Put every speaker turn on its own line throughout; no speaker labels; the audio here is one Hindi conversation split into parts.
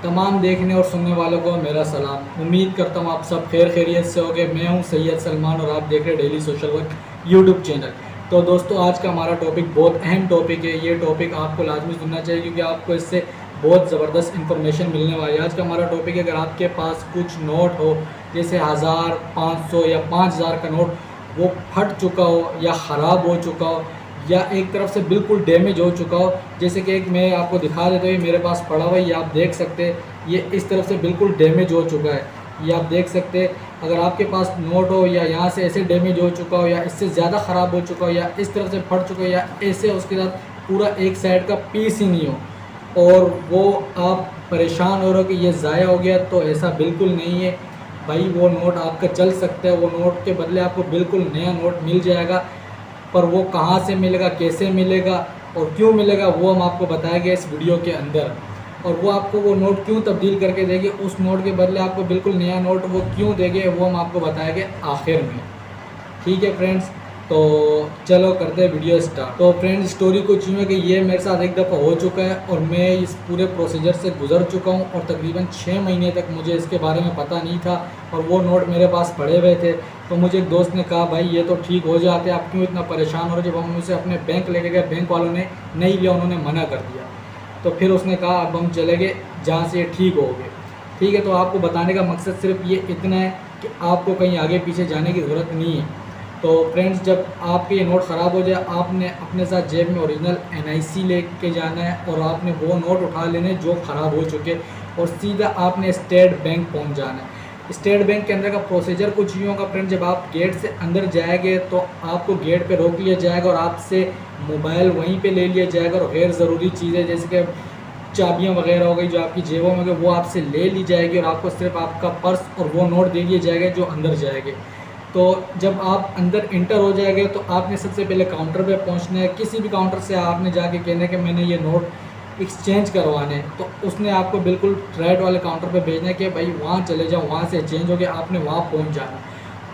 तमाम देखने और सुनने वालों को मेरा सलाम। उम्मीद करता हूँ आप सब खैर खैरियत से होंगे। मैं हूँ सैयद सलमान और आप देख रहे हैं daily social work YouTube channel. तो दोस्तों, आज का हमारा टॉपिक बहुत अहम टॉपिक है। ये टॉपिक आपको लाजमी सुनना चाहिए क्योंकि आपको इससे बहुत ज़बरदस्त इन्फॉर्मेशन मिलने वाली है। आज का हमारा टॉपिक है, अगर आपके पास कुछ नोट हो जैसे 1000, 500 या 5000 का नोट, वो फट चुका हो या ख़राब हो चुका हो या एक तरफ से बिल्कुल डैमेज हो चुका हो, जैसे कि एक मैं आपको दिखा देता हूँ, ये मेरे पास पड़ा हुआ है, ये आप देख सकते हैं। ये इस तरफ से बिल्कुल डैमेज हो चुका है, ये आप देख सकते हैं। अगर आपके पास नोट हो या यहाँ से ऐसे डैमेज हो चुका हो या इससे ज़्यादा ख़राब हो चुका हो या इस तरफ से फट चुका हो या ऐसे उसके साथ पूरा एक साइड का पीस ही नहीं हो और वो आप परेशान हो रहे हो कि ये ज़ाया हो गया, तो ऐसा बिल्कुल नहीं है भाई। वो नोट आपका चल सकता है, वो नोट के बदले आपको बिल्कुल नया नोट मिल जाएगा। पर वो कहाँ से मिलेगा, कैसे मिलेगा और क्यों मिलेगा, वो हम आपको बताएंगे इस वीडियो के अंदर। और वो आपको वो नोट क्यों तब्दील करके देंगे, उस नोट के बदले आपको बिल्कुल नया नोट वो क्यों देंगे, वो हम आपको बताएंगे आखिर में। ठीक है फ्रेंड्स, तो चलो करते हैं वीडियो स्टार्ट। तो फ्रेंड्स, स्टोरी कुछ यूँ है कि ये मेरे साथ एक दफ़ा हो चुका है और मैं इस पूरे प्रोसीजर से गुजर चुका हूँ और तकरीबन 6 महीने तक मुझे इसके बारे में पता नहीं था और वो नोट मेरे पास पड़े हुए थे। तो मुझे एक दोस्त ने कहा, भाई ये तो ठीक हो जाते, आप क्यों इतना परेशान हो रहे। जब हम उसे अपने बैंक लेके गए, बैंक वालों ने नहीं लिया, उन्होंने मना कर दिया। तो फिर उसने कहा अब हम चले गए जहाँ से ये ठीक हो गए। ठीक है, तो आपको बताने का मकसद सिर्फ ये इतना है कि आपको कहीं आगे पीछे जाने की ज़रूरत नहीं है। तो फ्रेंड्स, जब आपके ये नोट ख़राब हो जाए, आपने अपने साथ जेब में ओरिजिनल NIC लेके जाना है और आपने वो नोट उठा लेने जो ख़राब हो चुके और सीधा आपने स्टेट बैंक पहुंच जाना है। स्टेट बैंक के अंदर का प्रोसीजर कुछ यूँ होगा फ्रेंड, जब आप गेट से अंदर जाएंगे तो आपको गेट पे रोक लिया जाएगा और आपसे मोबाइल वहीं पे ले लिया जाएगा और गैर ज़रूरी चीज़ें जैसे कि चाबियाँ वगैरह हो गई जो आपकी जेबों में, वो आपसे ले ली जाएगी और आपको सिर्फ आपका पर्स और वो नोट दे दिए जाएंगे जो अंदर जाएंगे। तो जब आप अंदर इंटर हो जाएंगे तो आपने सबसे पहले काउंटर पे पहुंचना है। किसी भी काउंटर से आपने जाके कहना है कि मैंने ये नोट एक्सचेंज करवाने, तो उसने आपको बिल्कुल राइट वाले काउंटर पे भेजना है कि भाई वहाँ चले जाओ, वहाँ से चेंज हो गया, आपने वहाँ पहुँच जाना।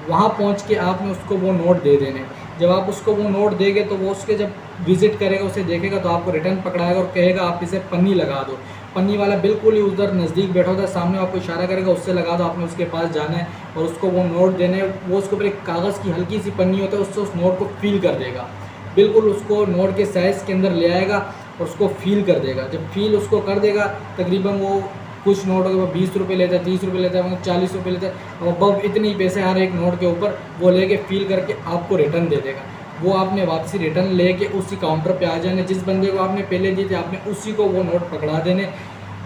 वहाँ पहुँच के आपने उसको वो नोट दे देने। जब आप उसको वो नोट देंगे तो वो उसके जब विज़िट करेगा, उसे देखेगा तो आपको रिटर्न पकड़ाएगा और कहेगा आप इसे पन्नी लगा दो। पन्नी वाला बिल्कुल ही उधर नज़दीक बैठा होता है, सामने आपको इशारा करेगा उससे लगा दो। आपने उसके पास जाना है और उसको वो नोट देने। वो उसके ऊपर एक कागज़ की हल्की सी पन्नी होता है, उससे उस नोट को फील कर देगा। बिल्कुल उसको नोट के साइज़ के अंदर ले आएगा और उसको फील कर देगा। जब फील उसको कर देगा, तकरीबन वो कुछ नोट वो 20 रुपये लेता है, 30 रुपये लेता है, मतलब 40 रुपये लेता है और अब इतने ही पैसे हर एक नोट के ऊपर वो लेके फील करके आपको रिटर्न दे देगा। वो आपने वापसी रिटर्न लेके उसी काउंटर पे आ जाने, जिस बंदे को आपने पहले दिए थे आपने उसी को वो नोट पकड़ा देने।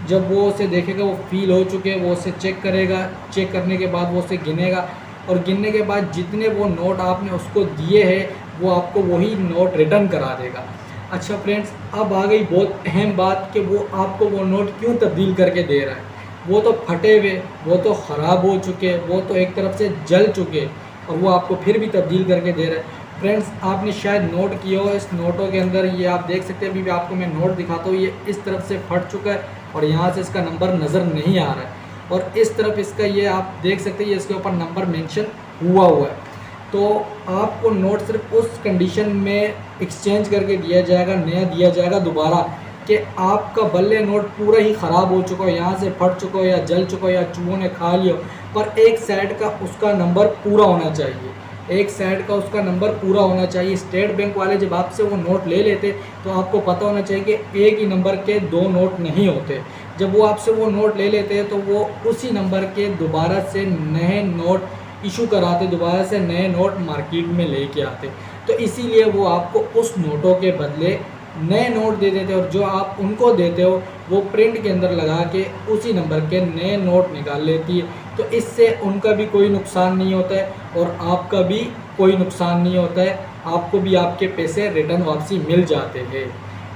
जब वो उसे देखेगा वो फील हो चुके हैं, वो उसे चेक करेगा। चेक करने के बाद वो उसे गिनेगा और गिनने के बाद जितने वो नोट आपने उसको दिए हैं वो आपको वही नोट रिटर्न करा देगा। अच्छा फ्रेंड्स, अब आ गई बहुत अहम बात कि वो आपको वो नोट क्यों तब्दील करके दे रहा है। वो तो फटे हुए, वो तो ख़राब हो चुके, वो तो एक तरफ से जल चुके और वो आपको फिर भी तब्दील करके दे रहा है। फ्रेंड्स, आपने शायद नोट किया हो, इस नोटों के अंदर ये आप देख सकते हैं, अभी भी आपको मैं नोट दिखाता हूँ। ये इस तरफ से फट चुका है और यहाँ से इसका नंबर नज़र नहीं आ रहा है और इस तरफ इसका ये आप देख सकते हैं, ये इसके ऊपर नंबर मेंशन हुआ है। तो आपको नोट सिर्फ उस कंडीशन में एक्सचेंज करके दिया जाएगा, नया दिया जाएगा दोबारा, कि आपका बल्ले नोट पूरा ही ख़राब हो चुका हो, यहाँ से फट चुका हो या जल चुका हो या चूहों ने खा लिया हो, पर एक साइड का उसका नंबर पूरा होना चाहिए। एक साइड का उसका नंबर पूरा होना चाहिए। स्टेट बैंक वाले जब आपसे वो नोट ले लेते तो आपको पता होना चाहिए कि एक ही नंबर के 2 नोट नहीं होते। जब वो आपसे वो नोट ले लेते हैं तो वो उसी नंबर के दोबारा से नए नोट इशू कराते, दोबारा से नए नोट मार्केट में लेके आते। तो इसीलिए वो आपको उस नोटों के बदले नए नोट दे देते और जो आप उनको देते हो वो प्रिंट के अंदर लगा के उसी नंबर के नए नोट निकाल लेती है। तो इससे उनका भी कोई नुकसान नहीं होता है और आपका भी कोई नुकसान नहीं होता है, आपको भी आपके पैसे रिटर्न वापसी मिल जाते हैं।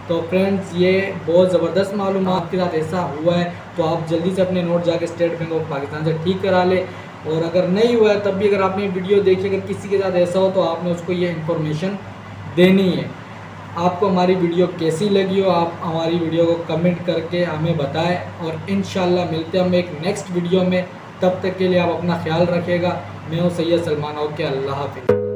तो फ्रेंड्स, ये बहुत ज़बरदस्त मालूमात के साथ ऐसा हुआ है, तो आप जल्दी से अपने नोट जाके स्टेट बैंक ऑफ पाकिस्तान से ठीक करा ले। और अगर नहीं हुआ है तब भी अगर आपने वीडियो देखी, अगर किसी के साथ ऐसा हो तो आपने उसको ये इन्फॉर्मेशन देनी है। आपको हमारी वीडियो कैसी लगी हो, आप हमारी वीडियो को कमेंट करके हमें बताएं और इंशाल्लाह मिलते हैं हम एक नेक्स्ट वीडियो में। तब तक के लिए आप अपना ख्याल रखिएगा। मैं हूँ सैयद सलमान। ओके, अल्लाह हाफिज़।